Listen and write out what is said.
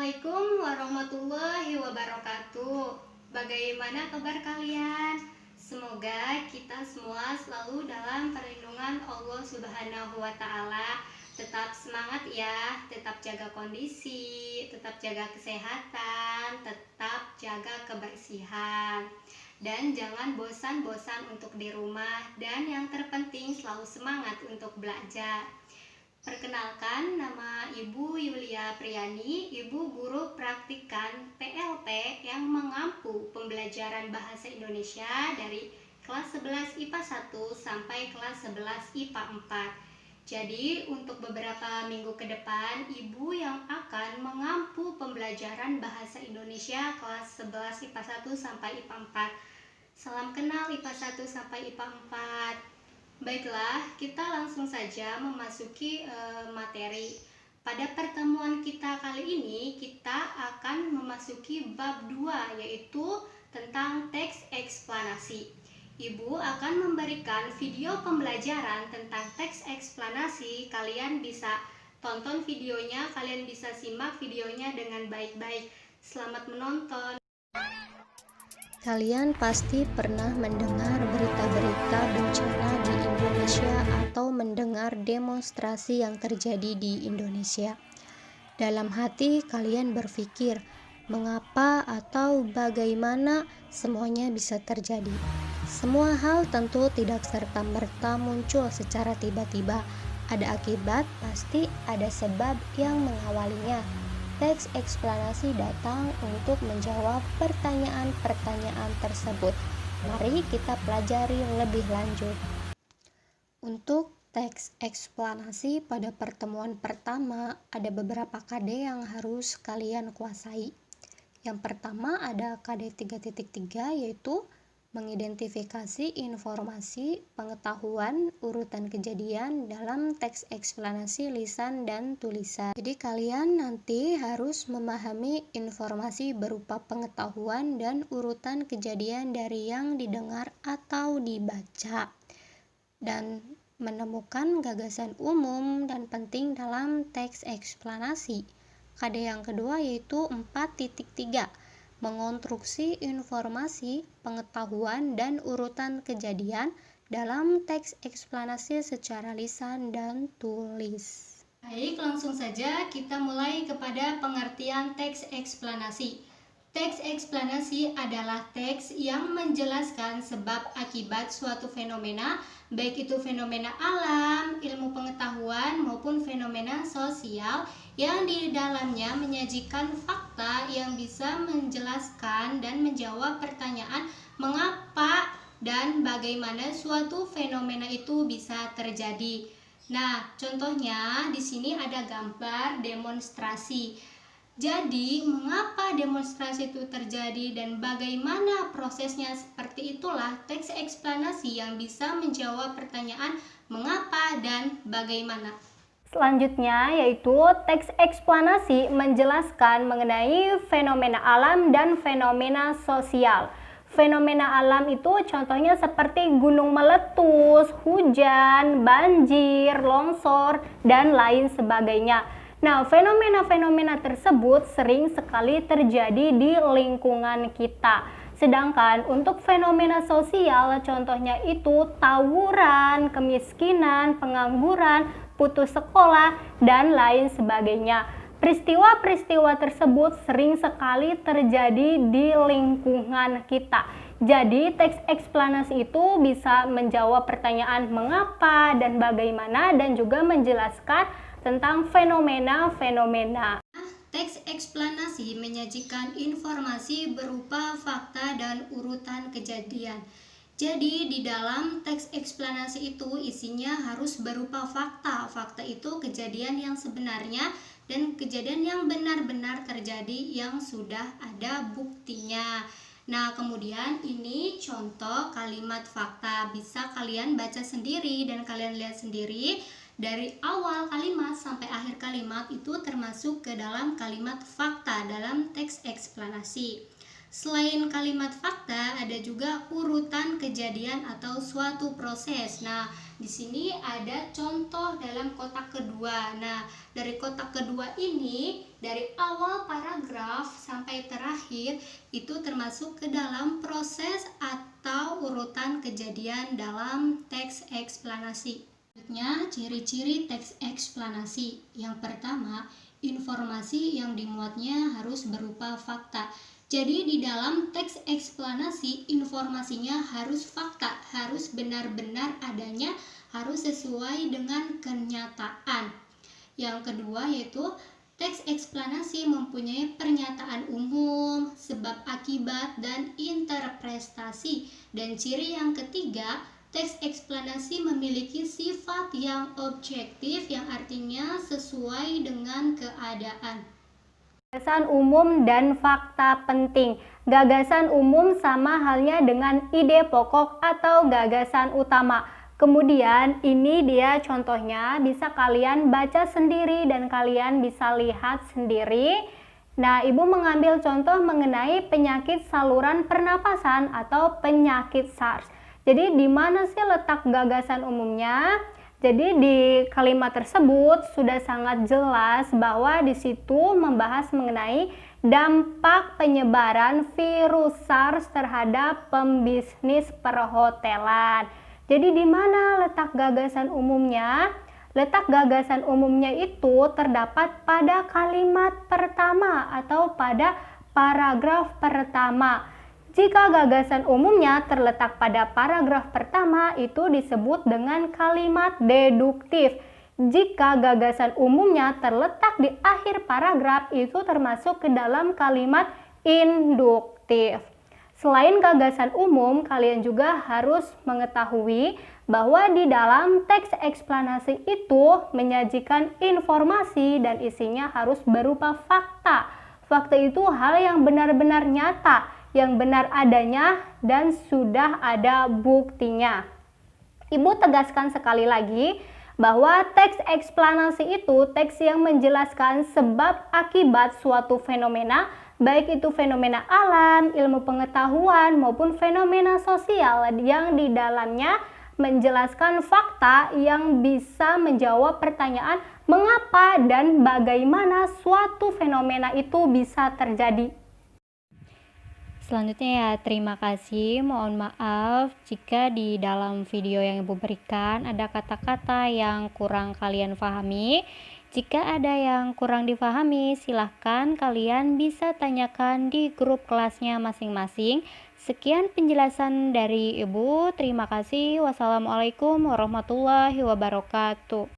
Assalamualaikum warahmatullahi wabarakatuh. Bagaimana kabar kalian? Semoga kita semua selalu dalam perlindungan Allah Subhanahu wa Ta'ala. Tetap semangat ya, tetap jaga kondisi, tetap jaga kesehatan, tetap jaga kebersihan. Dan jangan bosan-bosan untuk di rumah, dan yang terpenting selalu semangat untuk belajar. Perkenalkan, nama Ibu Yulia Priyani, Ibu Guru Praktikan PLP yang mengampu pembelajaran Bahasa Indonesia dari kelas 11 IPA 1 sampai kelas 11 IPA 4. Jadi, untuk beberapa minggu ke depan, Ibu yang akan mengampu pembelajaran Bahasa Indonesia kelas 11 IPA 1 sampai IPA 4. Salam kenal IPA 1 sampai IPA 4. Baiklah, kita langsung saja memasuki materi. Pada pertemuan kita kali ini, kita akan memasuki bab 2, yaitu tentang teks eksplanasi. Ibu akan memberikan video pembelajaran tentang teks eksplanasi. Kalian bisa tonton videonya, kalian bisa simak videonya dengan baik-baik. Selamat menonton. Kalian pasti pernah mendengar berita-berita bencana di Indonesia atau mendengar demonstrasi yang terjadi di Indonesia. Dalam hati kalian berpikir, mengapa atau bagaimana semuanya bisa terjadi? Semua hal tentu tidak serta-merta muncul secara tiba-tiba. Ada akibat, pasti ada sebab yang mengawalinya. Teks eksplanasi datang untuk menjawab pertanyaan-pertanyaan tersebut. Mari kita pelajari lebih lanjut. Untuk teks eksplanasi pada pertemuan pertama, ada beberapa KD yang harus kalian kuasai. Yang pertama ada KD 3.3, yaitu mengidentifikasi informasi, pengetahuan, urutan kejadian dalam teks eksplanasi lisan dan tulisan. Jadi kalian nanti harus memahami informasi berupa pengetahuan dan urutan kejadian dari yang didengar atau dibaca, dan menemukan gagasan umum dan penting dalam teks eksplanasi. KD yang kedua yaitu 4.3, mengonstruksi informasi, pengetahuan, dan urutan kejadian dalam teks eksplanasi secara lisan dan tulis. Baik, langsung saja kita mulai kepada pengertian teks eksplanasi. Teks eksplanasi adalah teks yang menjelaskan sebab akibat suatu fenomena, baik itu fenomena alam, ilmu pengetahuan, maupun fenomena sosial, yang di dalamnya menyajikan fakta yang bisa menjelaskan dan menjawab pertanyaan mengapa dan bagaimana suatu fenomena itu bisa terjadi. Nah, contohnya di sini ada gambar demonstrasi. Jadi, mengapa demonstrasi itu terjadi dan bagaimana prosesnya, seperti itulah teks eksplanasi yang bisa menjawab pertanyaan mengapa dan bagaimana. Selanjutnya yaitu teks eksplanasi menjelaskan mengenai fenomena alam dan fenomena sosial. Fenomena alam itu contohnya seperti gunung meletus, hujan, banjir, longsor, dan lain sebagainya. Nah, fenomena-fenomena tersebut sering sekali terjadi di lingkungan kita. Sedangkan untuk fenomena sosial, contohnya itu tawuran, kemiskinan, pengangguran, putus sekolah, dan lain sebagainya. Peristiwa-peristiwa tersebut sering sekali terjadi di lingkungan kita. Jadi, teks eksplanasi itu bisa menjawab pertanyaan mengapa dan bagaimana, dan juga menjelaskan tentang fenomena-fenomena. Teks eksplanasi menyajikan informasi berupa fakta dan urutan kejadian. Jadi di dalam teks eksplanasi itu isinya harus berupa fakta. Fakta itu kejadian yang sebenarnya dan kejadian yang benar-benar terjadi yang sudah ada buktinya. Nah, kemudian ini contoh kalimat fakta. Bisa kalian baca sendiri dan kalian lihat sendiri. Dari awal kalimat sampai akhir kalimat itu termasuk ke dalam kalimat fakta dalam teks eksplanasi. Selain kalimat fakta, ada juga urutan kejadian atau suatu proses. Nah, di sini ada contoh dalam kotak kedua. Nah, dari kotak kedua ini, dari awal paragraf sampai terakhir, itu termasuk ke dalam proses atau urutan kejadian dalam teks eksplanasi. Selanjutnya, ciri-ciri teks eksplanasi. Yang pertama, informasi yang dimuatnya harus berupa fakta. Jadi di dalam teks eksplanasi, informasinya harus fakta, harus benar-benar adanya, harus sesuai dengan kenyataan. Yang kedua yaitu teks eksplanasi mempunyai pernyataan umum, sebab akibat, dan interpretasi. Dan ciri yang ketiga, teks eksplanasi memiliki sifat yang objektif, yang artinya sesuai dengan keadaan. Gagasan umum dan fakta penting. Gagasan umum sama halnya dengan ide pokok atau gagasan utama. Kemudian ini dia contohnya, bisa kalian baca sendiri dan kalian bisa lihat sendiri. Nah, Ibu mengambil contoh mengenai penyakit saluran pernapasan atau penyakit SARS. Jadi di mana sih letak gagasan umumnya? Jadi di kalimat tersebut sudah sangat jelas bahwa di situ membahas mengenai dampak penyebaran virus SARS terhadap pembisnis perhotelan. Jadi di mana letak gagasan umumnya? Letak gagasan umumnya itu terdapat pada kalimat pertama atau pada paragraf pertama. Jika gagasan umumnya terletak pada paragraf pertama, itu disebut dengan kalimat deduktif. Jika gagasan umumnya terletak di akhir paragraf, itu termasuk ke dalam kalimat induktif. Selain gagasan umum, kalian juga harus mengetahui bahwa di dalam teks eksplanasi itu menyajikan informasi dan isinya harus berupa fakta. Fakta itu hal yang benar-benar nyata, yang benar adanya dan sudah ada buktinya. Ibu tegaskan sekali lagi bahwa teks eksplanasi itu teks yang menjelaskan sebab akibat suatu fenomena, baik itu fenomena alam, ilmu pengetahuan maupun fenomena sosial, yang di dalamnya menjelaskan fakta yang bisa menjawab pertanyaan mengapa dan bagaimana suatu fenomena itu bisa terjadi. Selanjutnya ya, terima kasih. Mohon maaf jika di dalam video yang Ibu berikan ada kata-kata yang kurang kalian pahami. Jika ada yang kurang dipahami, silahkan kalian bisa tanyakan di grup kelasnya masing-masing. Sekian penjelasan dari Ibu. Terima kasih. Wassalamualaikum warahmatullahi wabarakatuh.